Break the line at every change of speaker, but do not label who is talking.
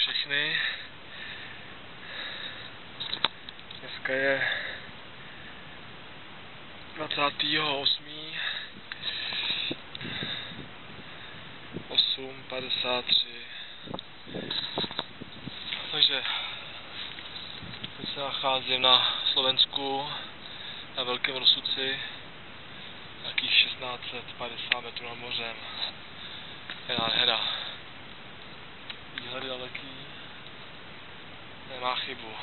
všechny. Dneska je 28. 8:53. Takže teď se nacházím na Slovensku, na Velkém Rosuci, nějakých 1650 metrů nad mořem. Je nádhera. Výhledy daleký, nemá chybu.